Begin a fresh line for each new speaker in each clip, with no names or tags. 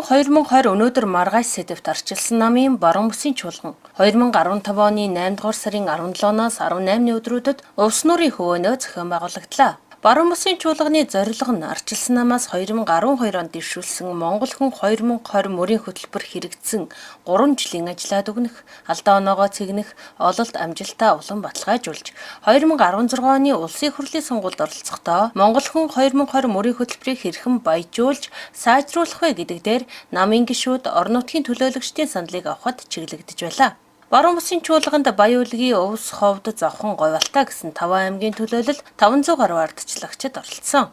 2020 өнөөдөр маргааш сэдвт арчилсан намын баруун бүсийн чуулган 2015 оны 8 дугаар сарын 17-наас 18-ны өдрүүдэд Увс нуурын хөвөөнөө зохион байгуулагдлаа. Баруун бүсийн чуулганы зорилго нь арчилсан намаас 2012 онд дэвшүүлсэн Монгол хүн 2020 мөрийн хөтөлбөр хэрэгжсэн 3 жилийн ажлаад өгнөх, алдаа оноогоо цэгнэх, ололт амжилтаа улам баталгаажуулж 2016 оны улсын хурлын сонгуульд оролцохдоо Монгол хүн 2020 мөрийн хөтөлбөрийг хэрхэн баяжуулж сайжруулах вэ гэдэг дээр намын гишүүд орон нутгийн төлөөлөгчдийн саналыг авахд чиглэгдэж байлаа. Баруун бүсийн чуулганд Баян-Улгийн Увс, Ховд, Завхан, Говьалтай гэсэн 5 аймгийн төлөөлөл 500 гаруй ардчлагчид оролцсон.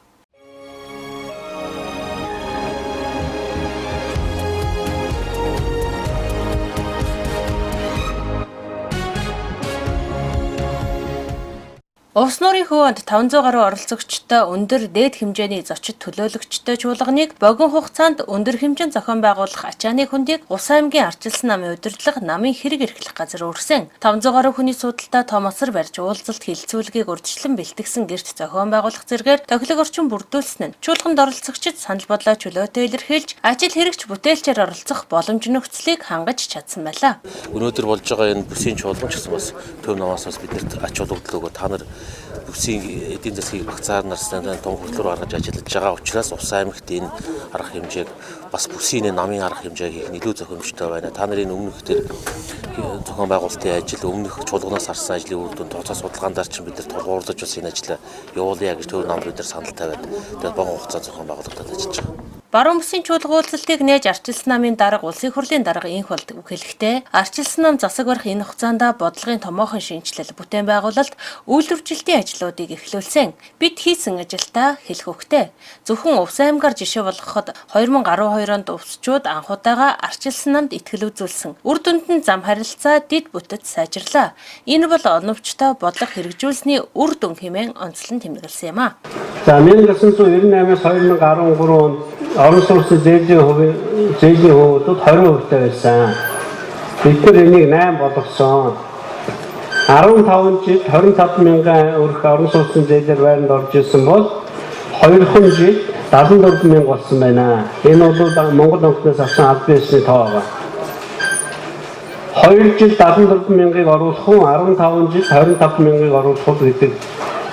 Увс нуурын хөвөнд 500 гаруй оролцогчтой өндөр дээд хэмжээний зочид төлөөлөгчтой чуулганыг богино хугацаанд өндөр хэмжээнд зохион байгуулах ачааны хүндийг Увс аймгийн арчилсан намын удирдлага намын хэрэг эрхлэх газар өргөсөн. 500 гаруй хүний судалтай томосор барьж уулзалт хилцүүлгийг урьдчилан бэлтгэсэн гэрт зохион байгуулах зэргээр тохилог орчин бүрдүүлсэн нь чуулганд оролцогчид санал бодлоо чөлөөтэй илэрхийлж ажил хэрэгч бүтээлчээр оролцох боломж нөхцөлийг хангаж чадсан байлаа.
Өнөөдөр болж байгаа энэ бүсийн чуулган ч гэсэн бас төв намаас бас биднэрт ач холбогдол өгөө та нар бүсийн эдийн засгийг багцаар нарснаа том хөтөлбөр гаргаж ажиллаж байгаа учраас Увс аймагт энэ арга хэмжээг бас бүсийн намын арга хэмжээг хийх илүү зохиомжтой байна. Та нарын өмнөх төр зохион байгуулалтын ажил өмнөх чуулганаас харсан ажлын үр дүн тооцоо судалгаандаар ч бид нар тулгуурлаж бас энэ ажлаа явуулъя гэж төв нам бид нар санал тавиад тэгээд богино хугацаанд зохион байгуулалтад ажиллаж байгаа.
Баруун бүсийн чуулга уулзалтыг нээж арчилсан намын дарга улсын хурлын дарга инх болдог үхэлэхдээ арчилсан нам засаг барах энэ хугацаанд бодлогын томоохон шинжилэл бүтээн байгуулалт үйлдвэржилтийн ажлуудыг эхлүүлсэн. Бид хийсэн ажилдаа хэлэх өгтэй. Зөвхөн Увс аймгаар жишээ болгоход 2012 онд увсчууд анхудаага арчилсан намд итгэл үзүүлсэн. Үр дүнд нь зам харилцаа дид бүтэц сайжрлаа. Энэ бол оновчтой бодлого хэрэгжүүлсний үр дүн хэмээн онцлон тэмдэглэсэн юм а.
За 1998-аас 2013 онд орон сууцны зээлийн хөвөдүүд 20% байсан. Бид нар энийг 8 болгосон. 15 жил 25 мянган өрх орон сууцны зээлээр байранд орж ирсэн бол 2 жил 74 мянга болсон байна. Энэ бол Монгол банкнаас авсан аль биесний тоо байна. 2 жил 74 мянгаыг оруулах уу 15 жил 25 мянгаыг оруулах уу гэдэг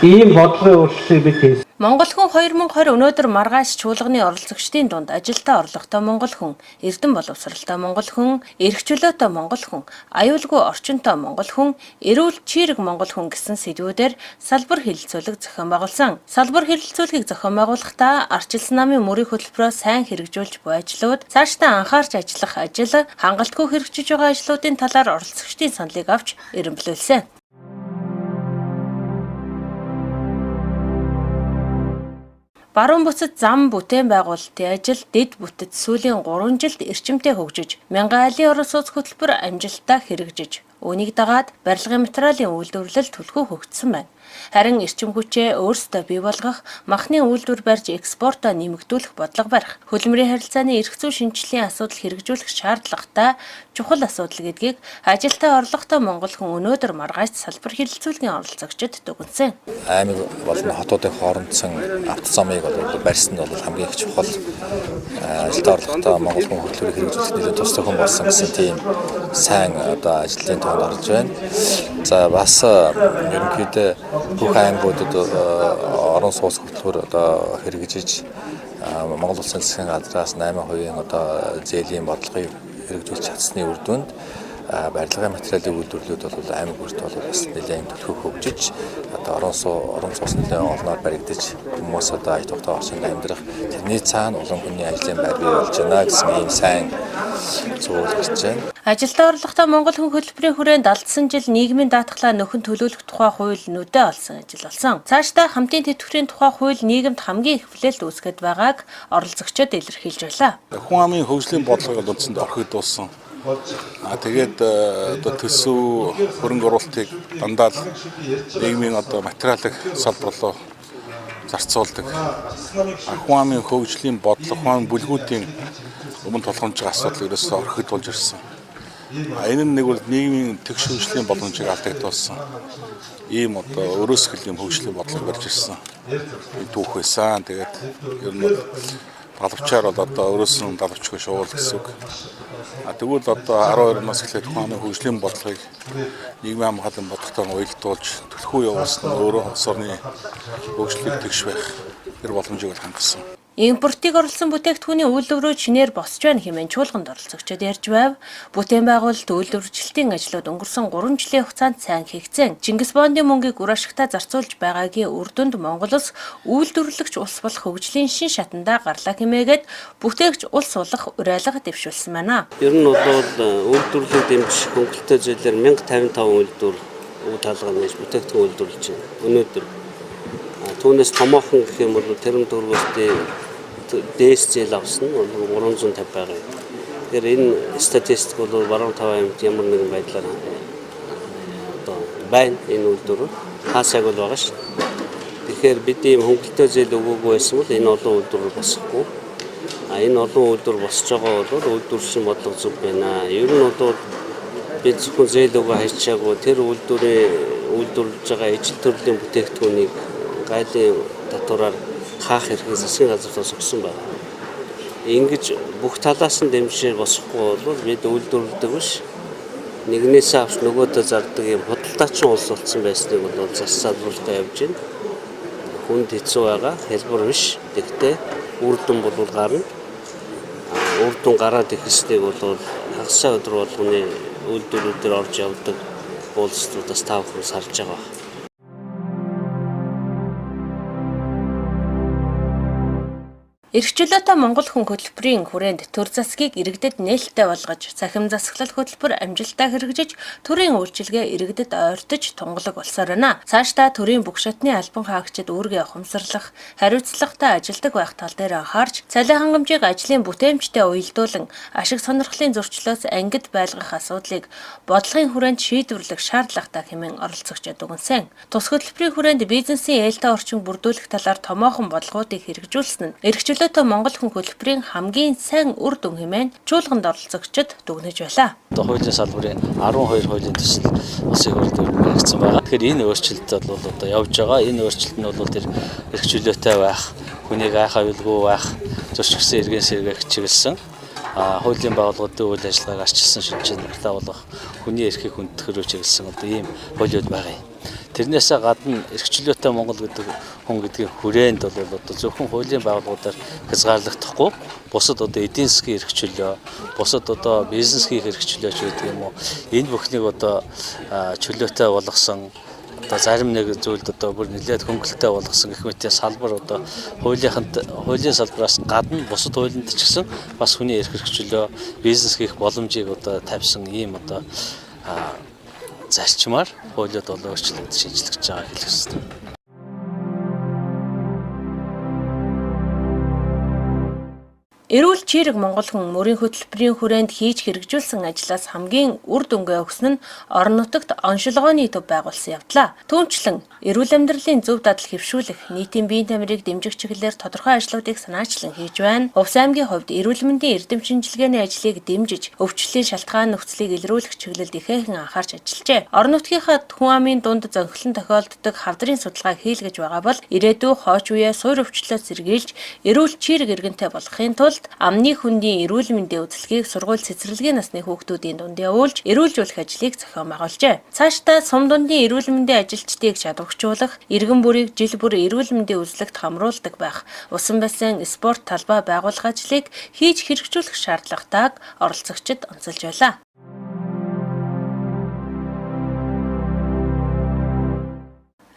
ийм бодлогын өөрчлөлтийг бид хийсэн.
Монгол хүн 2020 өнөөдөр маргааш чуулганы оролцогчдын дунд ажилдаа орлоготой монгол хүн, эрдэм боловсралтай монгол хүн, эрх чөлөөтэй монгол хүн, аюулгүй орчинтой монгол хүн, эрүүл чийрэг монгол хүн гэсэн сэдвүүдээр салбар хэлэлцүүлэг зохион байгуулсан. Салбар хэлэлцүүлгийг зохион байгуулахдаа арчилсан намын мөрийн хөтөлбөрөөр сайн хэрэгжүүлж буй ажлууд, цаашдаа анхаарч ажиллах ажил, хангалтгүй хэрэгжиж байгаа ажлуудын талаар оролцогчдын саналыг авч эренблүүлсэн. Баруун бүсэд зам бүтээн байгуулалтын ажил дэд бүтэц сүүлийн 3 жилд эрчимтэй хөгжиж, мянган айлын орон сууц хөтөлбөр амжилттай хэрэгжиж, үүнийг дагаад барилгын материалын үйлдвэрлэл түлхүү хөгжсөн байна. Харин эрчим хүчээ өөрсдөө бий болгох, махны үйлдвэр барьж экспортоо нэмэгдүүлэх бодлого барих, хөлмөрийн харилцааны эрх зүйн шинжилгээний асуудал хэрэгжүүлэх шаардлагатай чухал асуудал гэдгийг ажилтаа орлоготой монгол хүн өнөөдөр маргааш салбар хэлэлцүүлгийн оролцогчид дүгнсэн.
Аймаг болон хотуудын хоорондсон авто замыг барьсан нь бол хамгийн их чухал ажилтаа орлоготой монгол хүн хөтөлбөрийг хэрэгжүүлэхэд нэлээд тус зохион болсон гэсэн тийм сайн ажлын тоонд орж байна. За бас ерөнхийдөө бүх аймагуудад орон сууц хөтөлбөр хэрэгжиж Монгол Улсын засгийн газраас 8% зээлийн бодлогыг хэрэгжүүлж чадсны үр дүнд барилгын материалын үйлдвэрлэлүүд бол аймаг бүрт бол бас нэлээд төлхөө хөгжиж орон сууц нэлээд олноор баригдаж хүмүүс ая тухтай орчинд амьдрах тэрний цаана улам хүний ажлын байр бий болж байна гэсэн ийм сайн зүйл гарч байна.
Ажилдаа орлоготой монгол хүн хөтөлбөрийн хүрээнд алдсан жил нийгмийн даатгалаа нөхөн төлөвлөх тухай хууль нүдэ олсон ажил болсон. Цаашдаа хамтын тэтгэврийн тухай хууль нийгэмд хамгийн их хүлээлт үүсгэж байгааг оролцогчид илэрхийлж байлаа.
Хүн амын хөгжлийн бодлогыг үндсэнд орхигдуулсан. Тэгээд төсөв хөрөнгө оруулалтыг дандаа нийгмийн материалын салбар руу зарцуулдаг. Хүн амын хөгжлийн бодлого, хүн амын бүлгүүдийн өмнө тулгамж байгаа асуудал ерөөсөө орхигдуулж ирсэн. Энэ нэг бол нийгмийн тэгш хөгжлийн боломжийг алдагдуулсан. Ийм өрөөсгөл юм хөгжлийн бодлого барьж ирсэн. Түүх байсан. Тэгээд ер нь Далавчаар бол одоо өөрөөс нь далавчгүй шуул гэсэн үг. Тэгвэл одоо 12 нас эхлээд ухааны хөгжлийн бодлогыг нийгмийн хамгаалалын бодлоготой уялдуулж төлхөө явуулсан нь өөрөө улс орны хөгжлийг тэгш байх тэр боломжийг хангасан.
Импортыг оруулсан бүтээгдэхүүний үйлдвэрүүд шинээр босч байна хэмээн чуулганд оролцогчид ярьж байв. Бүтээн байгуулалт үйлдвэржилтийн ажлууд өнгөрсөн 3 жилийн хугацаанд сайн хийгдсэн. Чингис Бондын мөнгийг үр ашигтай зарцуулж байгаагийн үр дүнд Монгол улс үйлдвэрлэгч улс болох хөгжлийн шин шатандаа гарлаа хэмээгээд бүтээгч улс болох уриалга дэвшүүлсэн байна.
Ер нь бол үйлдвэрлэлийг дэмжих хөнгөлөлтөө зээлээр 1055 үйлдвэр үе талгал нээж бүтээгдэхүүн үйлдвэрлэж байна. Өнөөдөр түүнээс томоохон гэх юм бол тэрэм дөрвөөстэй дэс зээл авсан нь 350 байгаа. Тэгэхээр энэ статистик бол баруун тав аймагт ямар нэгэн байдлаар одоо байна энэ үйлдвэр хаасайг бол байгаа шүү. Тэгэхээр бид ийм хөнгөлөлтөө зээл өгөөгүй байсан бол энэ олон үйлдвэр босхгүй. Энэ олон үйлдвэр босч байгаа бол үйлдвэрчийн бодлого зүг байна. Ер нь бол бид зөвхөн зээл өгөө хайчаагүй тэр үйлдвэрлэж байгаа ижил төрлийн бүтээгдэхүүнийг гайлын татвараар хаах хэрэг засгийн газраас өгсөн байна. Ингэж бүх талаас нь дэмжиж босхгүй бол бид үйлдвэрлэдэг биш. Нэгнээсээ авч нөгөөдөө зардаг юм худалдаачин улс болсон байсныг бол зас салбарлалтаа явж байна. Хүнд хэцүү байгаа хэлбэр биш. Тэгтээ үр дүн бол гарна. Үр дүн гараад ихэснийг бол хагасаа өдөр болгоны үйлдвэрүүдээр орж явдаг уулзалтуудаас тав хүн сарж байгаа.
Эрхчлөөтэй Монгол хүн хөтөлбөрийн хүрээнд төр засгийг иргэдэд нээлттэй болгож, цахим засаглал хөтөлбөр амжилттай хэрэгжиж, төрийн үйлчилгээ иргэдэд ойртож тунгалаг болсоор байна. Цаашдаа төрийн бүх шатны албан хаагчид үүргээ ухамсарлах, хариуцлагатай ажилдаг байх тал дээр анхаарч, цалин хангамжийг ажлын бүтээмжтэй уялдуулан, ашиг сонирхлын зөрчлөөс ангид байлгах асуудлыг бодлогын хүрээнд шийдвэрлэх шаардлагатай хэмээн оролцогчид дүгнсэн. Тус хөтөлбөрийн хүрээнд бизнесийн ээлтэй орчин бүрдүүлэх талаар томоохон бодлогоодыг хэрэгжүүлсэн нь эрхчлөөтэй Монгол хүн хөтөлбөрийн хамгийн сайн үр дүн хэмээн чуулганд оролцогчид дүгнэж байлаа.
Одоо хуулийн салбарын 12 хуулийн төсөл усыг хүргэсэн байгаа. Тэгэхээр энэ өөрчлөлт бол одоо явж байгаа. Энэ өөрчлөлт нь бол тэр эрхчлөөтэй байх, хүнийг айх аюулгүй байх, зөрчигдсөн эргэн сэргээх чиглэсэн хуулийн байгууллагуудын үйл ажиллагааг арчилсан шинжилгээтэй болох хүний эрхийг хүндэтгэх чиглэсэн одоо ийм хуулиуд байгаа юм. Тэрнээсээ гадна эрхчлөөтэй Монгол гэдэг хүн гэдгийн хүрээнд бол одоо зөвхөн хуулийн байгууллагуудаар хязгаарлагдахгүй бусад одоо эдийн засгийн эрхчлөө, бусад одоо бизнес хийх эрхчлөө ч гэдэг юм уу энэ бүхнийг одоо чөлөөтэй болгосон одоо зарим нэг зүйлд одоо бүр нэлээд хөнгөлөлтэй болгосон гэх мэт салбар одоо хуулийн салбараас гадна бусад хуулинд ч гэсэн бас хүний эрх эрхчлөө, бизнес хийх боломжийг одоо тавьсан ийм одоо зарчмаар хуулиуд бол өөрчлөлт шинжлэж байгаа хэлэх ёстой.
Эрүүл чирэг Монгол хүн мөрийн хөтөлбөрийн хүрээнд хийж хэрэгжүүлсэн ажлаас хамгийн үр дүнгээ өгсөн нь орон нутагт оншилгооны төв байгуулсан явдлаа. Түүнчлэн эрүүл амьдралын зөв дадал хэвшүүлэх, нийтийн биеийн тамирыг дэмжих чиглэлээр тодорхой ажлуудыг санаачлан хийж байна. Увс аймгийн хувьд эрүүл мэндийн эрдэм шинжилгээний ажлыг дэмжиж, өвчлөлийн шалтгаан нөхцөлийг илрүүлэх чиглэлд ихээхэн анхаарч ажиллажээ. Орон нутгийнхаа хүн амын дунд зөнхлөн тохиолддог хавдрын судалгааг хийлгэж байгаа бол ирээдүйн хойч үеэ суур өвчлөлөөс сэргийлж, эрүүл чирэг иргэнтэй болгохын тулд амны хүндийн эрүүл мэндийн үзэлгийг сургууль цэцэрлэгийн насны хүүхдүүдийн дунд явуулж, эрүүлжүүлэх ажлыг зохион байгуулжээ. Цаашдаа сум дундын эрүүл мэндийн ажилчдыг чадварчуулах, иргэн бүрийг жил бүр эрүүл мэндийн үзлэгт хамруулдаг байх, усан бассейн, спорт талбай байгуулах ажлыг хийж хэрэгжүүлэх шаардлагатайг оролцогчид онцолж байлаа.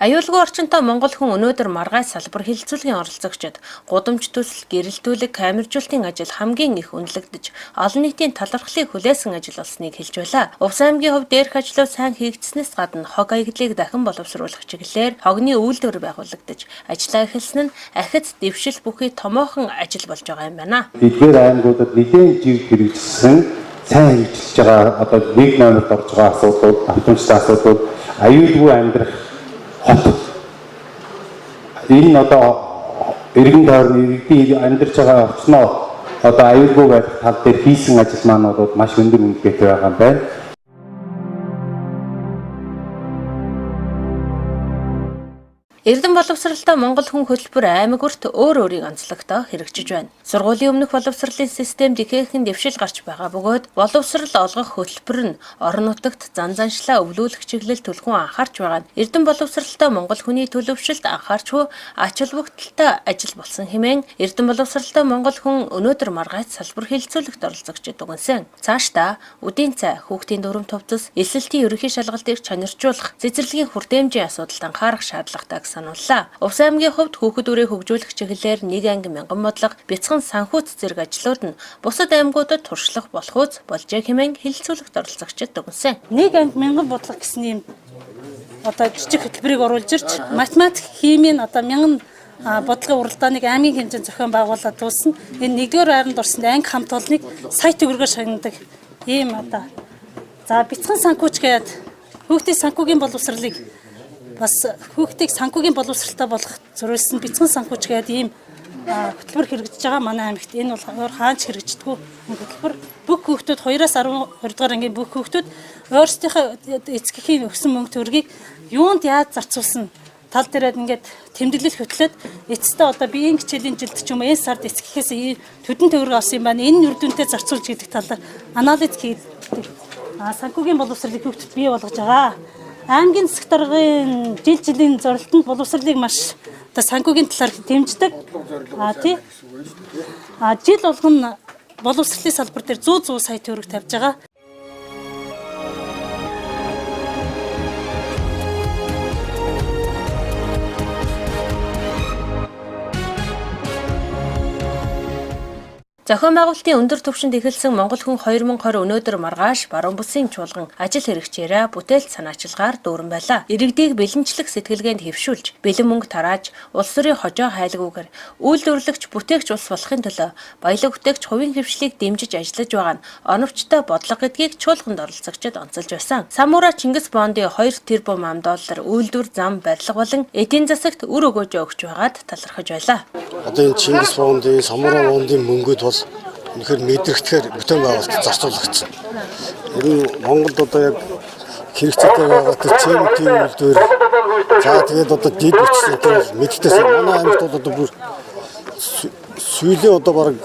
Аюулгүй орчинтой Монгол хүн өнөөдөр маргааш салбар хилцүүлгийн оролцогчид гудамж төсөл, гэрэлтүүлэг, камержуулалтын ажил хамгийн их үнэлэгдэж, олон нийтийн талархлыг хүлээсэн ажил болсныг хэлж байлаа. Увс аймгийн хувьд дээрх ажлууд сайн хийгдснээс гадна хог аягдлыг дахин боловсруулах чиглэлээр хогны үйлдвэр байгуулагдаж, ажиллаа эхэлсэн нь ахиц дэвшил бүхий томоохон ажил болж байгаа юм байна.
Эдгээр аймагуудад нэгэн жиг хэрэгжсэн сайн хэрэгжилж байгаа одоо нэг номерд орж байгаа асуудлууд, давтамжтай асуудлууд, аюулгүй амьдрах хот. Энэ одоо иргэн тойрны иргэдийн амьдарч байгаа орчноо одоо аюулгүй байх тал дээр хийсэн ажил маань бол маш өндөр үнэтэй байгаа юм байна.
Эрдэм боловсралтай Монгол хүн хөтөлбөр аймаг бүрт өөр өөрийн онцлогтой хэрэгжиж байна. Сургуулийн өмнөх боловсролын системд ихээхэн дэвшил гарч байгаа бөгөөд боловсрал олгох хөтөлбөр нь орон нутагт зан заншлаа өвлүүлэх чиглэл түлхүүн анхаарч байгаа нь эрдэм боловсралтай Монгол хүний төлөвшөлт анхаарч буй ач холбогдолтой ажил болсон хэмээн эрдэм боловсралтай Монгол хүн өнөөдөр маргааш салбар хэлэлцүүлэгт оролцогчид дүгнсэн. Цаашдаа үдийн цай, хүүхдийн дүрм товцос, эсэлтийн ерөнхий шалгалтыг чанаржуулах, цэцэрлэгийн хүртээмжийн асуудалд анхаарах шаардлагатай санууллаа. Увс аймгийн хувьд хүүхэд үрийг хөгжүүлэх чиглэлээр нэг анги 1000 бодлого, бяцхан санхүүц зэрэг ажлууд нь бусад аймагуудад туршлах болохуйц болжээ хэмээн хэлэлцүүлэгт оролцогчид дүгнсэн.
Нэг анги 1000 бодлого гэсэн юм одоо жижиг хөтөлбөрийг оруулж ирж математик, химийн одоо 1000 бодлогын уралдааныг аймгийн хэмжээнд зохион байгуулаад дуусна. Энэ нэгдүгээр хайранд орсон анги хамт олныг сая төгрөгөөр шагнадаг ийм одоо за бяцхан санхүүч гээд хүүхдийн санхүүгийн боловсролыг бас хүүхдийг санхүүгийн боловсралтай болгох зориулсан бяцхан санхүүч гээд ийм хөтөлбөр хэрэгжиж байгаа манай аймагт. Энэ бол хаач хэрэгждэггүй хөтөлбөр. Бүх хүүхдүүд 2-аас 12 дугаар ангийн бүх хүүхдүүд өөрсдийнхөө эцгийн өгсөн мөнгө төгрөгийг юунд яаж зарцуулсан тал дээрээ ингээд тэмдэглэл хөтлөөд эцэстээ одоо биеийн хичээлийн жилд ч юм уу энэ сард эцгийнхээс төдөн төгрөг авсан юм байна. Энэ үр дүнтэй зарцуулж гэдэг талаар анализ хийдэг. Санхүүгийн боловсролыг хүүхдэд бий болгож байгаа. Аймгийн засаг даргын жилийн зорилтонд боловсролыг маш одоо санхүүгийн талаар дэмждэг. Жил болгон боловсролын салбар дээр 100 сая төгрөг тавьж байгаа.
Зохион байгуулалтын өндөр түвшинд эхэлсэн Монгол хүн 2020 өнөөдөр маргааш баруун бүсийн чуулган ажил хэрэгчээрээ бүтээлт санаачилгаар дүүрэн байлаа. Иргэдийг бэлэнчлэх сэтгэлгээнд хэвшүүлж, бэлэн мөнгө тарааж, улс төрийн хожоо хайлгүйгээр үйлдвэрлэгч бүтээгч улс болохын төлөө баялаг бүтээгч хувийн хөвшлийг дэмжиж ажиллаж байгаа нь оновчтой бодлого гэдгийг чуулганд оролцогчид онцолж байсан. Самура Чингис Бондын 2 тэрбум $, үйлдвэр зам барилга болон эдийн засагт үр өгөөж өгч байгаад талархаж байлаа.
Одоо энэ Чингис Бондын, Самура Бондын мөнгөд бол үнэхээр мэдрэгдэхээр бүтээн байгуулалт зарцуулагдсан. Ер нь Монголд одоо яг хэрэгцээтэй байгаа цементийн үйлдвэр за тэгээд одоо дид бичсэн тэр мэддэгтэй манай аймагт бол одоо бүр сүүлийн одоо бараг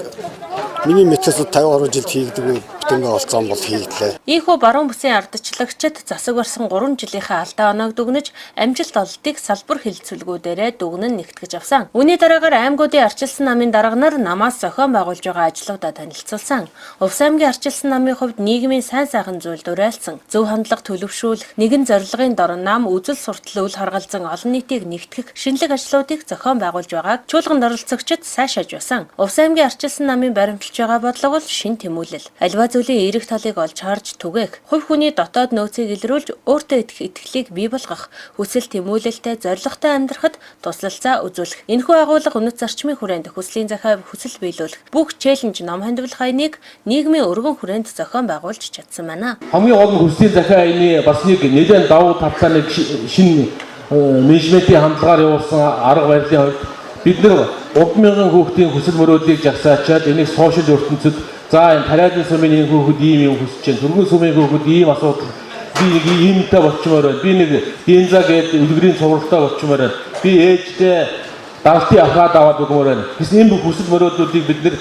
миний мэдээс 50 гаруй жилд хийгдэг бүтээн байгуулсан бол хийгдлээ.
Ийхүү баруун бүсийн ардчлагчид засаг барсан 3 жилийнхээ алдаа оноог дүгнэж амжилт олдтыг салбар хэлэлцүүлгүүдээрээ дүгнэн нэгтгэж авсан. Үүний дараагаар аймагуудын арчилсан намын дарганаар намаас зохион байгуулж байгаа ажлуудаа танилцуулсан. Увс аймгийн арчилсан намын хувьд нийгмийн сайн сайхан зүйлд уриалсан, зөв хандлага төлөвшүүлэх, нэгэн зорилгын дор нам үзэл суртал үл харгалзан олон нийтийг нэгтгэх шинэлэг ажлуудыг зохион байгуулж байгааг чуулганд оролцогчид сайшааж байсан. Увс аймгийн арчилсан намын баримталж байгаа бодлого бол шин тэмүүлэл. Аливаа зүйлийн эерэг талыг олж харж түгээх, хувь хүний дотоод нөөцийг илрүүлж өөртөө итгэлийг бий болгох, хүсэл тэмүүлэлтэй зорилготой амьдрахад туслалцаа үзүүлэх. Энэхүү агуулга үнэт зарчмын хүрээнд хүслийн захиа хүсэл биелүүлэх. Бүх челленж ном хандвал хаяныг нийгмийн өргөн хүрээнд зохион байгуулж чадсан байна.
Хамгийн гол нь хүслийн захиа хаяны бас нэг нэлээд давуу талтай нэг шинэ менежментийн хандлагаар явуулсан арга барилын хувьд бид нар 30000 хүүхдийн хүсэл мөрөөдлийг жагсаачаад энийг сошиал ертөнцид за энэ тариалан сумын энэ хүүхэд ийм юм хүсэж байна. Түргэн сумын хүүхэд ийм асуудал би нэг иймтэй болчмоор байна. Би нэг динза гэдэг үлгэрийн сургалтаа болчмоор байна. Би ээжтэй далтын ахаад аваад өгмөр байна. Гэсэн энэ бүх хүсэл мөрөөдлүүдийг бид нар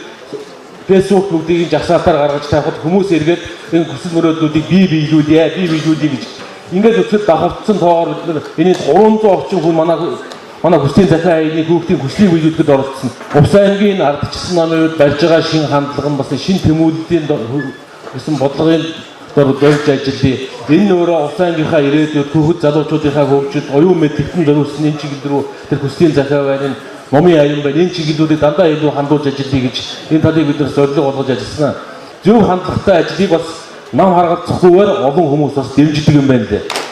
Facebook бүгдийг жагсаалтаар гаргаж тавихад хүмүүс эргээд энэ хүсэл мөрөөдлүүдийг бий биелүүлье гэж ингээд өчигдөр давхардсан тоогоор бид нар энэ 300 орчим хүн манай хүслийн захиа хаяны хүүхдийн хүслийг биелүүлэхэд оролцсон. Увс аймгийн ардчилсан намын үед барьж байгаа шинэ хандлага нь бас шинэ тэмүүллийн гэсэн бодлогын дор дөрж ажиллая. Энэ өөрөө увс аймгийнхаа ирээдүйд хүүхэд залуучуудынхаа хөгжил, оюун мэдээлэлд зориулсан энэ чиглэл рүү тэр хүслийн захиа хаяны номын аян байна. Энэ чиглэлүүдийг дандаа илүү хандуулж ажиллая гэж энэ талыг бид нар зорилго болгож ажилласан. Зөв хандлагатай ажлыг бас нам харгалзахгүйгээр олон хүмүүс бас дэмждэг юм байна лээ.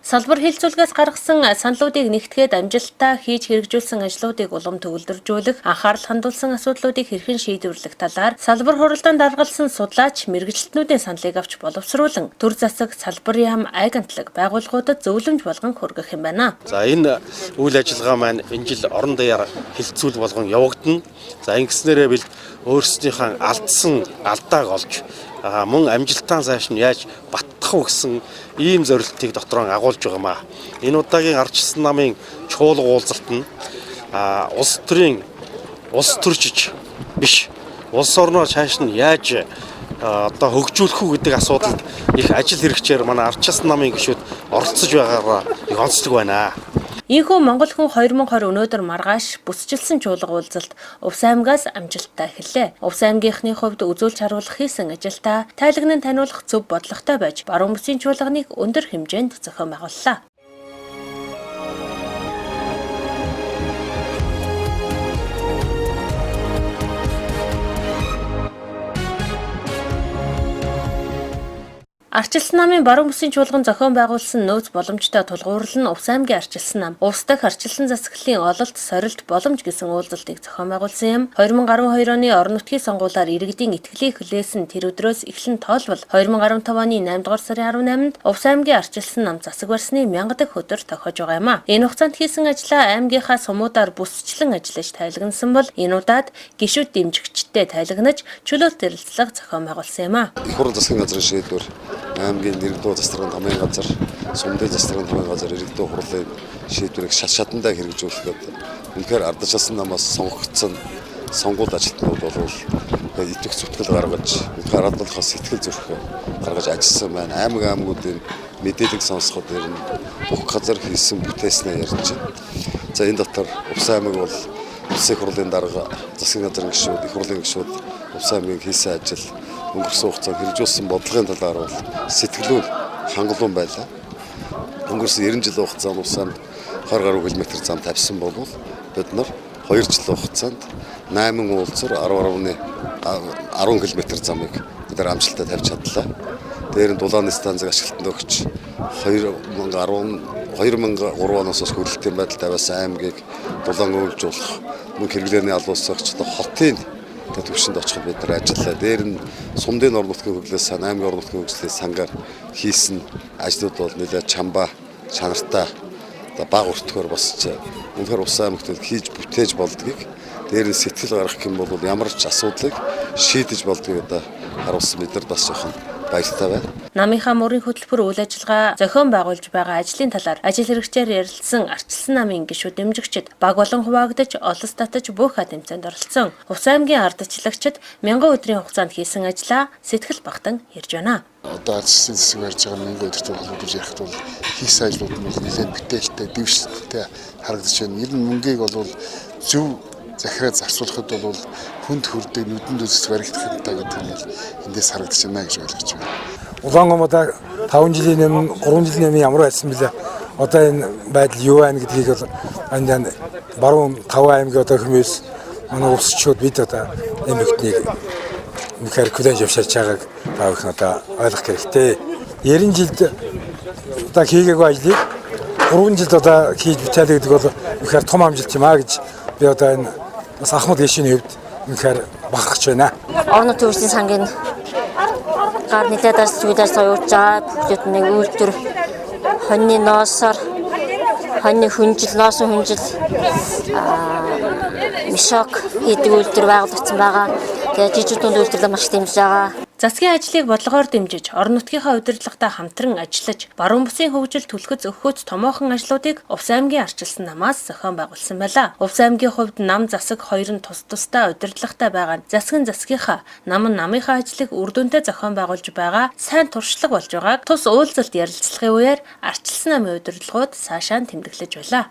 Салбар хэлэлцүүлгээс гаргасан саналуудыг нэгтгэхэд амжилттай хийж хэрэгжүүлсэн ажлуудыг улам төвлөржүүлэх, анхаарал хандуулсан асуудлуудыг хэрхэн шийдвэрлэх талаар салбар хуралдаанд даргалсан судлаач мэргэжилтнүүдийн саналыг авч боловсруулан төр засаг, салбар яам, айгантлаг байгууллагуудад зөвлөмж болгон хүргэх юм байна.
За энэ үйл ажиллагаа маань энэ жил орон даяар хэлэлцүүл болгон явагдана. За ингэснээрээ өөрсдийнхээ алдсан алдааг олж мөн амжилтаа цааш нь яаж баттах вэ гэсэн ийм зорилтыг дотроо агуулж байгаамаа. Энэ удаагийн ардчилсан намын чуулга уулзалт нь улс төрчиж биш улс орноо цааш нь яаж одоо хөгжүүлэх үү гэдэг асуудалд их ажил хэрэгчээр манай ардчилсан намын гишүүд оролцож байгаагаа их онцлог байна.
Ийхүү Монгол хүн 2020 өнөөдөр маргааш бүсчилсэн чуулга уулзалт Увс аймгаас амжилттай эхэллээ. Увс аймгийнхны хувьд үзүүлж харуулах хийсэн ажилдаа тайлагнан таниулах зөв бодлоготой байж баруун бүсийн чуулганыг өндөр хэмжээнд зохион байгууллаа. Ардчилсан намын баруун бүсийн чуулган зохион байгуулсан нөөц боломжтой тулгуурлал нь Увс аймгийн ардчилсан нам, Увс дахь ардчилсан засаглалын ололт, сорилт, боломж гэсэн уулзалтыг зохион байгуулсан юм. 2012 оны орон нутгийн сонгуулиар иргэдийн итгэлийг хүлээсэн тэр өдрөөс эхлэн тоолбол 2015 оны 8 дугаар сарын 18-нд Увс аймгийн ардчилсан нам засаг барсны 1000 дахь өдөр тохиож байгаа юм а. Энэ хугацаанд хийсэн ажлаа аймгийнхаа сумуудаар бүсчлэн ажиллаж тайлагнасан бол энэ удаад гишүүд дэмжигчтэй тайлагнаж чөлөөлт ярилцлага зохион байгуулсан юм а.
Их хурл засгийн газрын шийдвэр аймгийн нэрдөө застрын хамын газар, сумдын застрын хамын газар иргэдөө хурлын шийдвэрийг шатандаа хэрэгжүүлэхэд үнэхээр ардчилсан намаас сонгогдсон сонгуульд ажилтнууд бол итгэх зүтгэл гаргаж, үнэхээр ардлахаас сэтгэл зүрх гаргаж ажилласан байна. Аймагуудын мэдээлэл сонсоход ер нь бүх газар хийсэн бүтээснээ ярьж байна. За энэ дотор Увс аймаг бол улсын хурлын дарга засгийн газрын гишүүд, их хурлын гишүүд Увс аймгийн хийсэн ажил өнгөрсөн хугацаанд хэрэгжүүлсэн бодлогын талаар бол сэтгэлүүл хангалуун байлаа. Өнгөрсөн 90 жилийн хугацаанд Увсанд 20 гаруй км зам тавьсан бол бид нар 2 жилийн хугацаанд 8 уулзар 10 км замыг бид нар амжилттай тавьж чадлаа. Дээр нь дулааны станцыг ашиглалтанд өгч 2003 оноос хойш хөрөлтийн байдалд авсан аймгийг дулаан үйлжүүлэх мөн хэрэглээний алуусагч хотын төвшөнд очиход бид нар ажиллаа. Дээр нь сумдын орон нутгийн хөгжлөөс аймгийн орон нутгийн хөгжлийн сангаар хийсэн ажлууд бол нэлээд чамбаа, чанартай бага өртгөөр босч үнэхээр Увс аймагт хийж бүтээж болдгийг дээр нь сэтгэл гаргах юм бол ямар ч асуудлыг шийдэж болдгийг одоо харуулсан бид нар бас жоохон баяртай байна.
Намынхаа мөрийн хөтөлбөр үйл ажиллагаа зохион байгуулж байгаа ажлын талаар ажил хэрэгчээр ярилцсан ардчилсан намын гишүүд дэмжигчид баг болон хуваагдаж, олос татаж бүх тэмцээнд оролцсон. Увс аймгийн ардчлагчид 1000 өдрийн хугацаанд хийсэн ажлаа сэтгэл багтан ярьж байна.
Одоо ардчилсан засаг барьж байгаа 1000 өдөртэй холбогдож ярихад бол хийсэн ажлууд нь нэлээд бүтээлтэй, дэвшилттэй харагдаж байна. Ер нь мөнгийг бол зөв захираа зарцуулахад бол хүнд хүрдэг нүдэнд үзэж баригдахтай гэдэг нь эндээс харагдаж байна гэж ойлгож байна.
Улаангомода 5 жилийн өмнө 3 жилийн өмнө ямар байсан бэлээ. Одоо энэ байдал юу байна гэдгийг бол энэ баруун 5 аймгийн одоо хүмүүс манай улсчууд бид одоо энэ бүхнийг үнэхээр хүлээн зөвшөөрч байгааг таавах одоо ойлгох хэрэгтэй. 90 жилд одоо хийгээгүй ажлыг 3 жилд одоо хийж бүтээлээ гэдэг бол үнэхээр том амжилт юм а гэж би одоо энэ бас Ахмад гишүүний хувьд үнэхээр бахархаж байна.
Орон нутгийн хөгжлийн сангийн гар нийтэд дарс зүйлээр соёуж байгаа бүгд нэг үйлдвэр хоньны ноосоор хоньны хүнжил, ноосон хүнжил мишок хийдэг үйлдвэр байгуулагдсан байгаа. Тэгээд жижиг дунд үйлдвэрлэл маш дэмжиж байгаа.
Засгийн ажлыг бодлогоор дэмжиж, орон нутгийнхаа удирдлагатай хамтран ажиллаж, баруун бүсийн хөгжил түлхэц өгөхөц томоохон ажлуудыг Увс аймгийн ардчилсан намаас зохион байгуулсан байлаа. Увс аймгийн хувьд нам засаг хоёр нь тус тустай удирдлагатай байгаа. Засаг нь засгийнхаа, нам нь намынхаа ажлыг үр дүнтэй зохион байгуулж байгаа сайн туршлага болж байгааг тус уулзалт ярилцлагын үеэр ардчилсан намын удирдлагууд цаашаа тэмдэглэж байлаа.